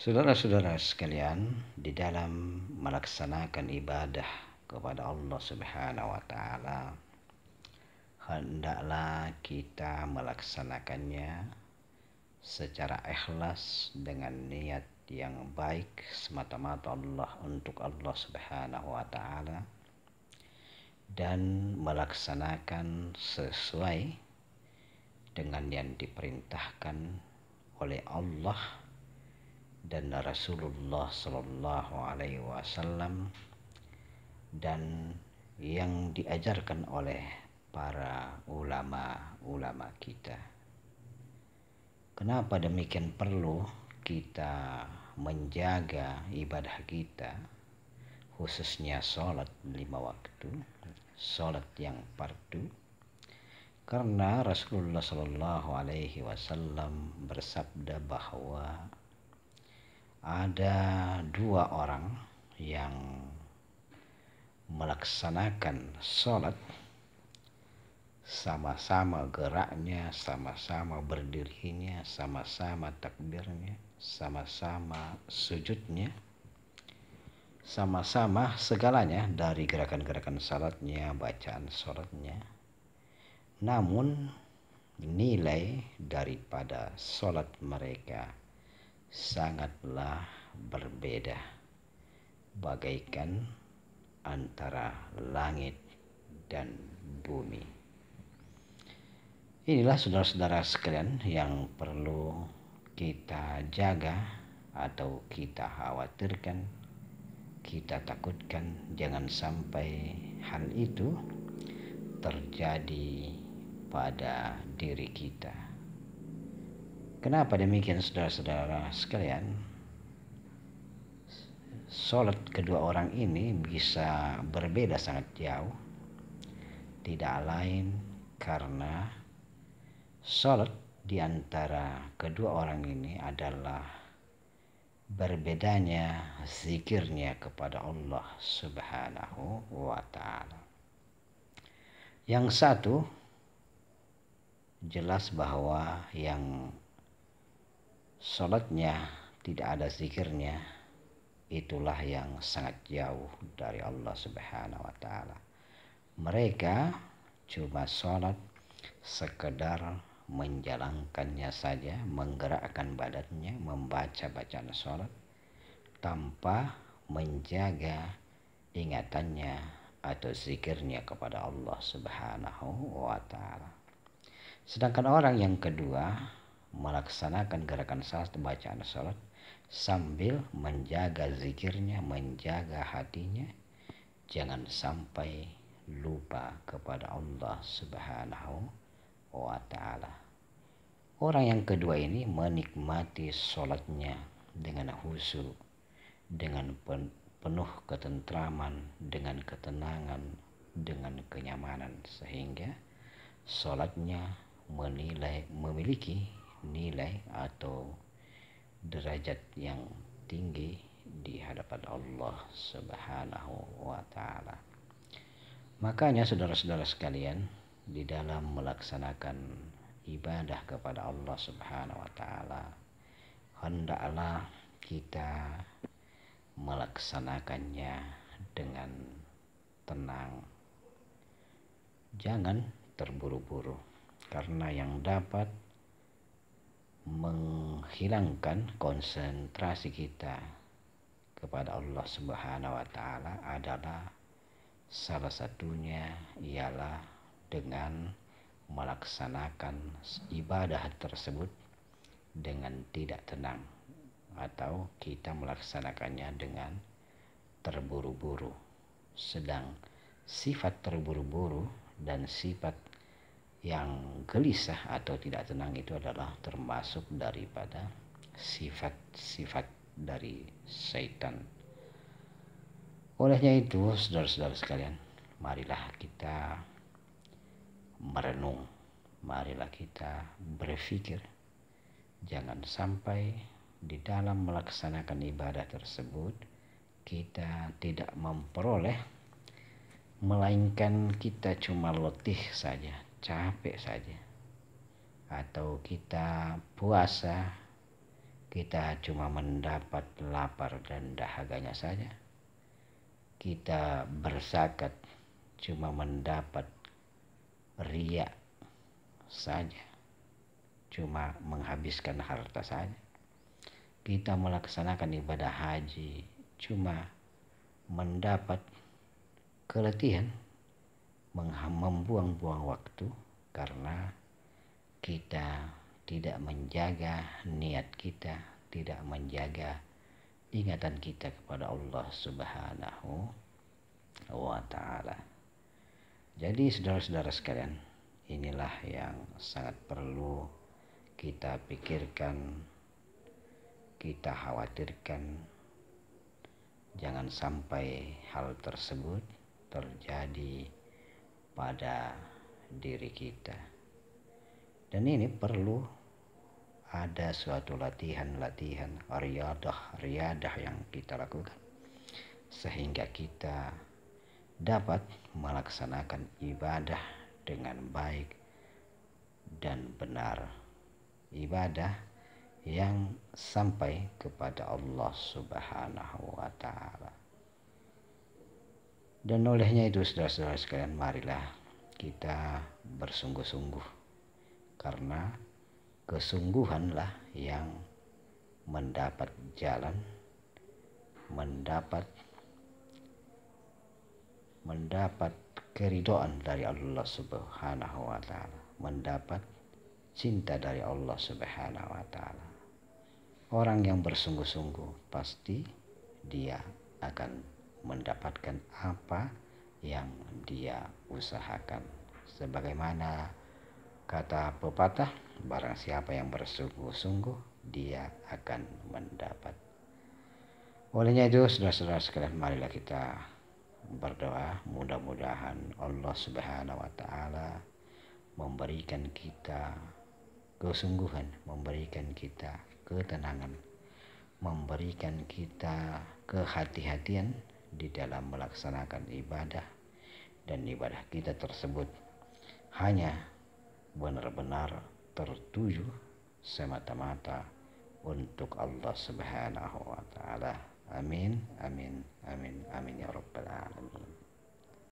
Saudara-saudara sekalian, di dalam melaksanakan ibadah kepada Allah Subhanahu wa taala, hendaklah kita melaksanakannya secara ikhlas dengan niat yang baik semata-mata untuk Allah Subhanahu wa taala, dan melaksanakan sesuai dengan yang diperintahkan oleh Allah dan Rasulullah Sallallahu Alaihi Wasallam, dan yang diajarkan oleh para ulama-ulama kita. Kenapa demikian perlu kita menjaga ibadah kita, khususnya sholat 5 waktu, sholat yang fardu? Karena Rasulullah Sallallahu Alaihi Wasallam bersabda bahwa ada 2 orang yang melaksanakan sholat, sama-sama geraknya, sama-sama berdirinya, sama-sama takbirnya, sama-sama sujudnya, sama-sama segalanya dari gerakan-gerakan sholatnya, bacaan sholatnya. Namun nilai daripada sholat mereka sangatlah berbeda, bagaikan antara langit dan bumi. Inilah saudara-saudara sekalian yang perlu kita jaga atau kita khawatirkan, kita takutkan jangan sampai hal itu terjadi pada diri kita. Kenapa demikian saudara-saudara sekalian? Sholat kedua orang ini bisa berbeda sangat jauh. Tidak lain karena sholat di antara kedua orang ini adalah berbedanya zikirnya kepada Allah Subhanahu wa ta'ala. Yang satu jelas bahwa yang sholatnya tidak ada zikirnya, itulah yang sangat jauh dari Allah Subhanahu wa ta'ala. Mereka cuma sholat sekedar menjalankannya saja, menggerakkan badannya, membaca bacaan sholat tanpa menjaga ingatannya atau zikirnya kepada Allah Subhanahu wa ta'ala. Sedangkan orang yang kedua melaksanakan gerakan salat, bacaan salat sambil menjaga zikirnya, menjaga hatinya, jangan sampai lupa kepada Allah Subhanahu wa ta'ala. Orang yang kedua ini menikmati sholatnya dengan khusyuk, dengan penuh ketentraman, dengan ketenangan, dengan kenyamanan, sehingga sholatnya memiliki nilai atau derajat yang tinggi di hadapan Allah Subhanahu wa ta'ala. Makanya saudara-saudara sekalian, di dalam melaksanakan ibadah kepada Allah Subhanahu wa ta'ala, hendaklah kita melaksanakannya dengan tenang. Jangan terburu-buru, karena yang dapat menghilangkan konsentrasi kita kepada Allah Subhanahu wa ta'ala adalah salah satunya ialah dengan melaksanakan ibadah tersebut dengan tidak tenang, atau kita melaksanakannya dengan terburu-buru. Sedang sifat terburu-buru dan sifat yang gelisah atau tidak tenang itu adalah termasuk daripada sifat-sifat dari syaitan. Olehnya itu, saudara-saudara sekalian, marilah kita merenung, marilah kita berpikir, jangan sampai di dalam melaksanakan ibadah tersebut kita tidak memperoleh, melainkan kita cuma letih saja, capek saja. Atau kita puasa, kita cuma mendapat lapar dan dahaganya saja. Kita berzakat cuma mendapat riya saja, cuma menghabiskan harta saja. Kita melaksanakan ibadah haji cuma mendapat keletihan, membuang-buang waktu karena kita tidak menjaga niat kita, tidak menjaga ingatan kita kepada Allah Subhanahu wa ta'ala. Jadi saudara-saudara sekalian, inilah yang sangat perlu kita pikirkan, kita khawatirkan. Jangan sampai hal tersebut terjadi pada diri kita. Dan ini perlu ada suatu latihan riadah yang kita lakukan sehingga kita dapat melaksanakan ibadah dengan baik dan benar, ibadah yang sampai kepada Allah Subhanahu wa ta'ala. Dan olehnya itu saudara-saudara sekalian, marilah kita bersungguh-sungguh, karena kesungguhanlah yang mendapat jalan, mendapat keridhaan dari Allah Subhanahu wa ta'ala, mendapat cinta dari Allah Subhanahu wa ta'ala. Orang yang bersungguh-sungguh pasti dia akan mendapatkan apa yang dia usahakan. Sebagaimana kata pepatah, barang siapa yang bersungguh-sungguh dia akan mendapat. Olehnya itu saudara-saudara sekalian, marilah kita berdoa, mudah-mudahan Allah Subhanahu wa ta'ala memberikan kita kesungguhan, memberikan kita ketenangan, memberikan kita kehati-hatian di dalam melaksanakan ibadah, dan ibadah kita tersebut hanya benar-benar tertuju semata-mata untuk Allah Subhanahu wa ta'ala. Amin, amin, amin, amin ya rabbal alamin.